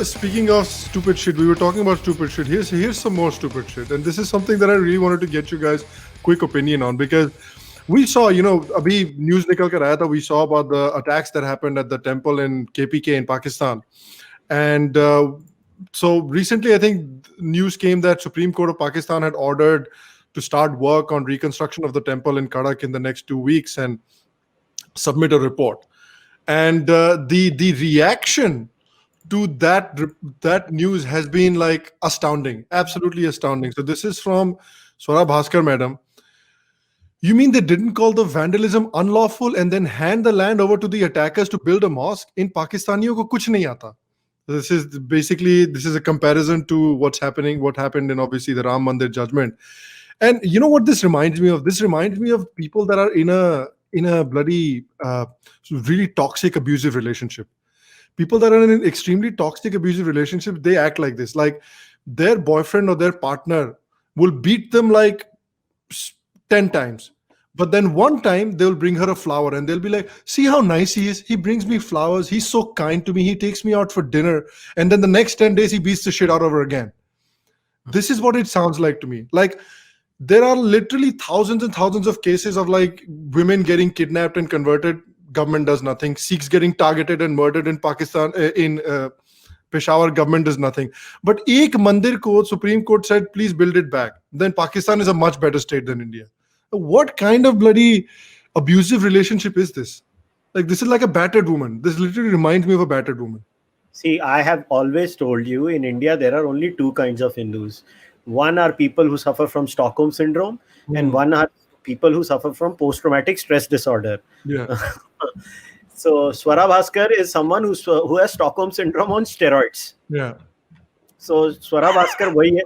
speaking of stupid shit, we were talking about stupid shit. Here's some more stupid shit, and this is something that I really wanted to get you guys quick opinion on, because we saw, abhi news nikal kar aaya tha, we saw about the attacks that happened at the temple in KPK in Pakistan, and so recently I think news came that Supreme Court of Pakistan had ordered to start work on reconstruction of the temple in Karak in the next 2 weeks and submit a report. And the reaction to that news has been like astounding, absolutely astounding. So this is from Swara Bhaskar, madam. You mean they didn't call the vandalism unlawful and then hand the land over to the attackers to build a mosque? In Pakistaniyon ko kuch nahi aata. This is a comparison to what happened in obviously the Ram Mandir judgment. And you know what this reminds me of? This reminds me of people that are in a bloody really toxic abusive relationship. People that are in an extremely toxic abusive relationship, they act like this. Like their boyfriend or their partner will beat them like 10 times. But then one time they'll bring her a flower and they'll be like, see how nice he is. He brings me flowers. He's so kind to me. He takes me out for dinner. And then the next 10 days he beats the shit out of her again. This is what it sounds like to me. Like there are literally thousands and thousands of cases of like women getting kidnapped and converted. Government does nothing. Sikhs getting targeted and murdered in Pakistan, in Peshawar, government does nothing. But ek mandir ko Supreme Court said, please build it back. Then Pakistan is a much better state than India. What kind of bloody abusive relationship is this? Like this is like a battered woman. This literally reminds me of a battered woman. See, I have always told you in India there are only two kinds of Hindus. One are people who suffer from Stockholm syndrome, and one are people who suffer from post-traumatic stress disorder. Yeah. So Swara Bhaskar is someone who has Stockholm syndrome on steroids. Yeah. So Swara Bhaskar वही है.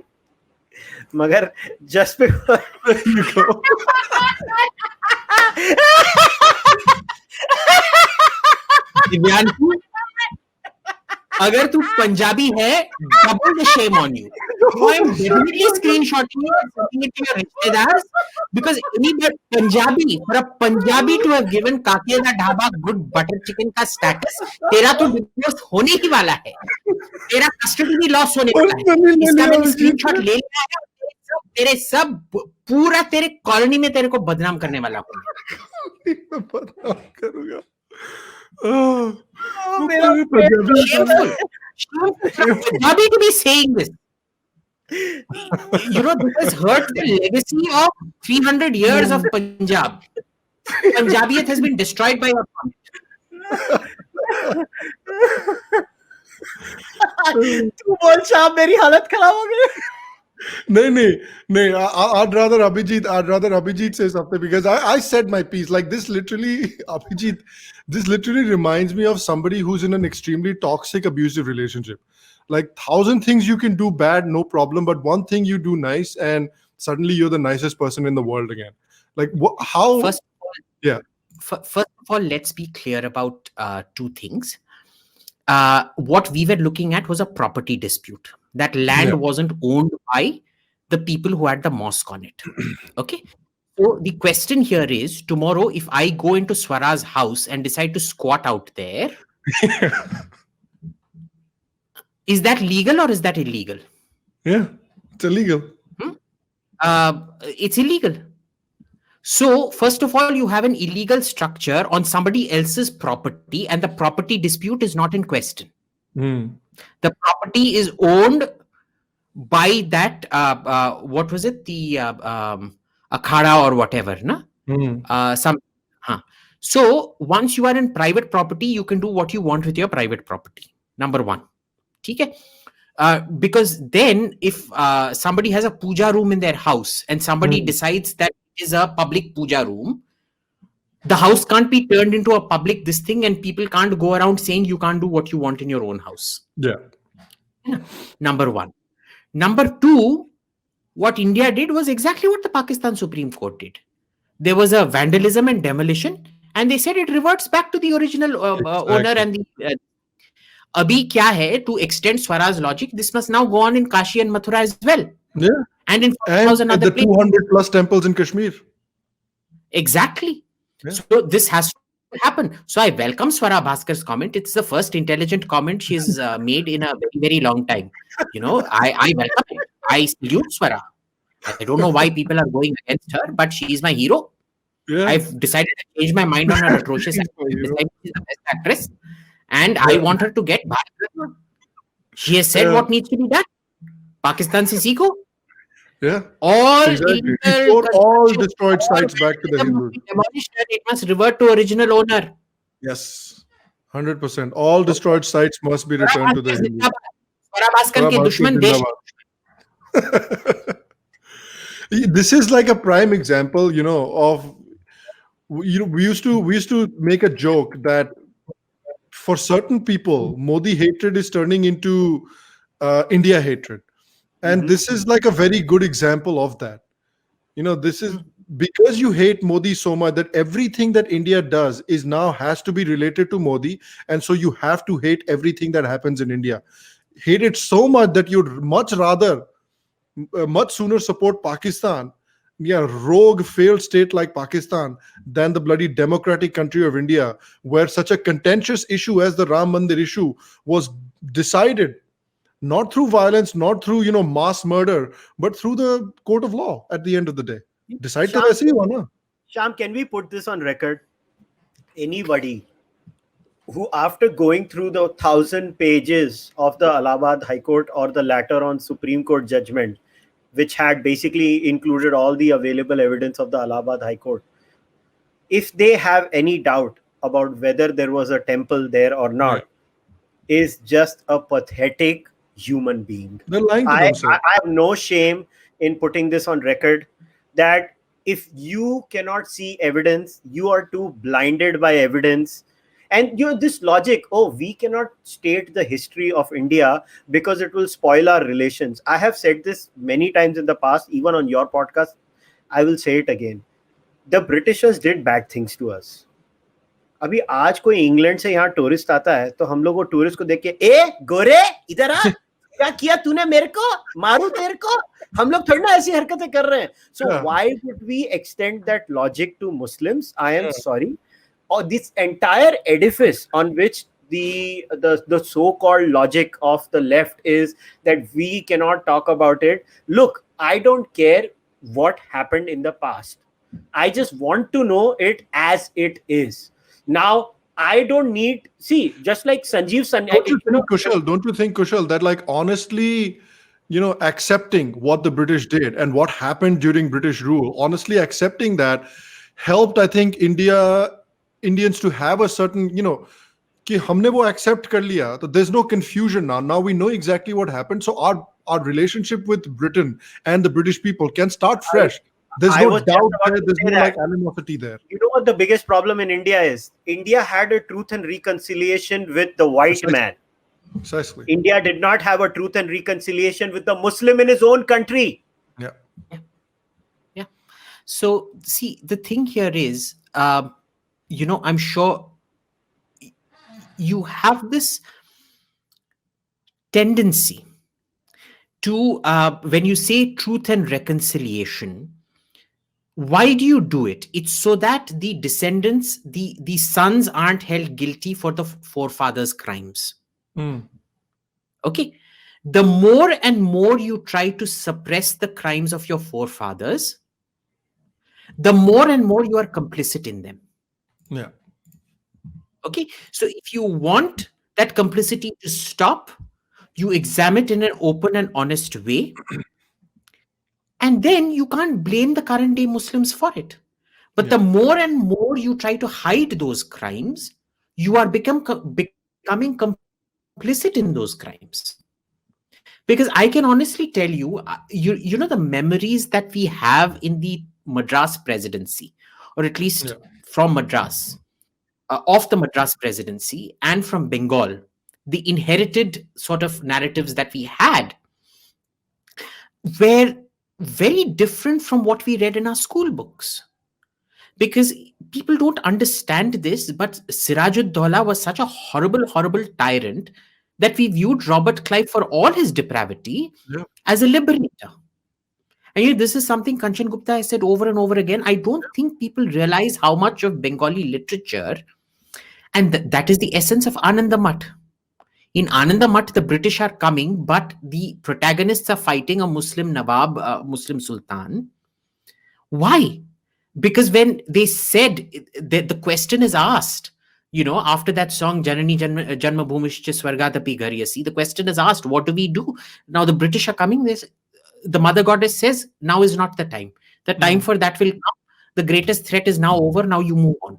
मगर just because you go. Divyanshu, अगर तू पंजाबी है, double the shame on you. So I'm definitely screenshotting you and sending it to your रिश्तेदार, because any Punjabi, for a Punjabi to have given काकिया दा dhaba good butter chicken का status, तेरा तो divorce होने ही वाला है, तेरा custody भी loss होने वाला है. इसका मैंने screenshot ले लिया है. तेरे सब पूरा तेरे कॉलोनी में तेरे को बदनाम करने वाला हूँ. बदनाम करूंगा. Punjabi to be saying this. You know, this has hurt the legacy of 300 years of Punjab. Punjabiyat has been destroyed by your तू बोल शाम मेरी हालत खराब हो गई. No. I'd rather Abhijit say something, because I said my piece. Like this literally, Abhijit, this literally reminds me of somebody who's in an extremely toxic, abusive relationship. Like 1,000 things you can do bad, no problem, but one thing you do nice, and suddenly you're the nicest person in the world again. Like how? First of all, let's be clear about two things. What we were looking at was a property dispute. That land wasn't owned by the people who had the mosque on it. Okay. So the question here is, tomorrow, if I go into Swara's house and decide to squat out there, is that legal or is that illegal? Yeah, it's illegal. It's illegal. So, first of all, you have an illegal structure on somebody else's property, and the property dispute is not in question. The property is owned by that, what was it? The akhada or whatever, na? So, once you are in private property, you can do what you want with your private property. Number one. Okay? Because then, if somebody has a puja room in their house and somebody decides that it is a public puja room, the house can't be turned into a public this thing, and people can't go around saying you can't do what you want in your own house. Yeah. Number one. Number two, what India did was exactly what the Pakistan Supreme Court did. There was a vandalism and demolition, and they said it reverts back to the original owner and the... Abhi kya hai, to extend Swara's logic, this must now go on in Kashi and Mathura as well. Yeah. And in 40,000 other places. The 200 plus temples in Kashmir. Exactly. Yeah. So this has happen. So I welcome Swara Bhaskar's comment. It's the first intelligent comment she's made in a very, very long time. I welcome it. I salute Swara. I don't know why people are going against her, but she is my hero. Yeah. I've decided to change my mind on her atrocious She's acting. my hero. Decided she's the best actress, and I want her to get Bharat Ratna. She has said what needs to be done. Pakistan se seekho. Yeah. All Exactly. illegal Restore all construction, destroyed all sites back to the vandalism must Hindus. be demolished and it must revert to original owner. Yes. 100%. All destroyed sites must be returned to the Swara Hindus. Bhaskar Swara के Bhaskar दुश्मन देश Zindabad. This is like a prime example, of we used to make a joke that for certain people, Modi hatred is turning into India hatred, and this is like a very good example of that. This is because you hate Modi so much that everything that India does is now has to be related to Modi, and so you have to hate everything that happens in India. Hate it so much that you'd much sooner support Pakistan, yeah, rogue failed state like Pakistan, than the bloody democratic country of India, where such a contentious issue as the Ram Mandir issue was decided not through violence, not through mass murder, but through the court of law. At the end of the day, decide to वैसे ही हुआ ना. Sham, can we put this on record? Anybody who, after going through the 1,000 pages of the Allahabad High Court or the later on Supreme Court judgment, which had basically included all the available evidence of the Allahabad High Court, if they have any doubt about whether there was a temple there or not, is just a pathetic human being. They're lying to I themselves. have no shame in putting this on record that if you cannot see evidence, you are too blinded by evidence. And this logic, we cannot state the history of India because it will spoil our relations. I have said this many times in the past, even on your podcast. I will say it again. The Britishers did bad things to us. अभी आज कोई England से यहाँ tourist आता है तो हम लोग वो टूरिस्ट को देख के गोरे इधर आ, क्या किया तूने मेरे को, मारू तेरे को. हम लोग थोड़ी ना ऐसी हरकतें कर रहे हैं. So why would we extend that logic to Muslims? I am sorry. Or this entire edifice on which the so-called logic of the left is that we cannot talk about it. Look, I don't care what happened in the past. I just want to know it as it is. Now, I don't need, just like Sanjeev Don't you think, Kushal, that like honestly, accepting what the British did and what happened during British rule, honestly accepting that helped, I think, Indians to have a certain, कि हमने वो accept कर लिया, so there's no confusion now. Now we know exactly what happened. So our relationship with Britain and the British people can start fresh. There's no doubt there. There's no like animosity there. You know what the biggest problem in India is? India had a truth and reconciliation with the white man. Precisely. India did not have a truth and reconciliation with the Muslim in his own country. Yeah. So see, the thing here is, I'm sure you have this tendency to, when you say truth and reconciliation, why do you do it? It's so that the descendants, the sons aren't held guilty for the forefathers' crimes. Okay. The more and more you try to suppress the crimes of your forefathers, the more and more you are complicit in them. Yeah. Okay. So if you want that complicity to stop, you examine it in an open and honest way. And then you can't blame the current day Muslims for it. But the more and more you try to hide those crimes, you are becoming complicit in those crimes. Because I can honestly tell you, you know the memories that we have in the Madras presidency, or at least from Madras, of the Madras presidency and from Bengal, the inherited sort of narratives that we had were very different from what we read in our school books. Because people don't understand this, but Sirajud-Dowla was such a horrible, horrible tyrant that we viewed Robert Clive, for all his depravity, as a liberator. And this is something Kanchan Gupta has said over and over again. I don't think people realize how much of Bengali literature And that is the essence of Anandamath. In Anandamath, the British are coming, but the protagonists are fighting a Muslim Nawab, Muslim Sultan. Why? Because when they said, the question is asked, after that song Janani Janma Bhumishcha Swargadapi Gharyasi, the question is asked, what do we do? Now the British are coming. The mother goddess says, now is not the time. The time for that will come. The greatest threat is now over. Now you move on.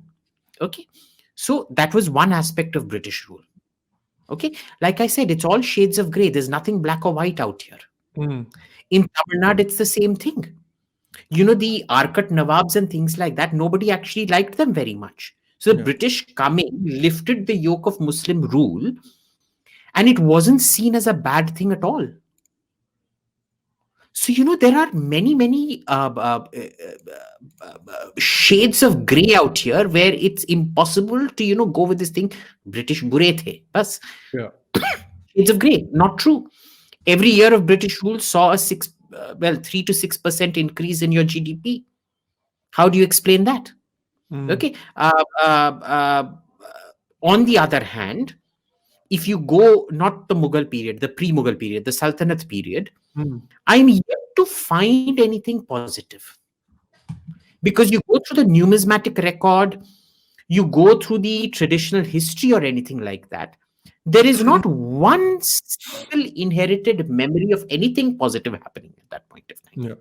Okay. So that was one aspect of British rule. Okay. Like I said, it's all shades of gray. There's nothing black or white out here. In Tamil Nadu, it's the same thing. The Arcot Nawabs and things like that, nobody actually liked them very much. So the British coming lifted the yoke of Muslim rule, and it wasn't seen as a bad thing at all. So, there are many shades of gray out here where it's impossible to, go with this thing. British bure the. Bas. Yeah. Shades of gray. Not true. Every year of British rule saw a 3 to 6% increase in your GDP. How do you explain that? Okay. On the other hand, if you go not the Mughal period, the pre-Mughal period, the Sultanate period, I'm yet to find anything positive. Because you go through the numismatic record, you go through the traditional history or anything like that, there is not one single inherited memory of anything positive happening at that point of time.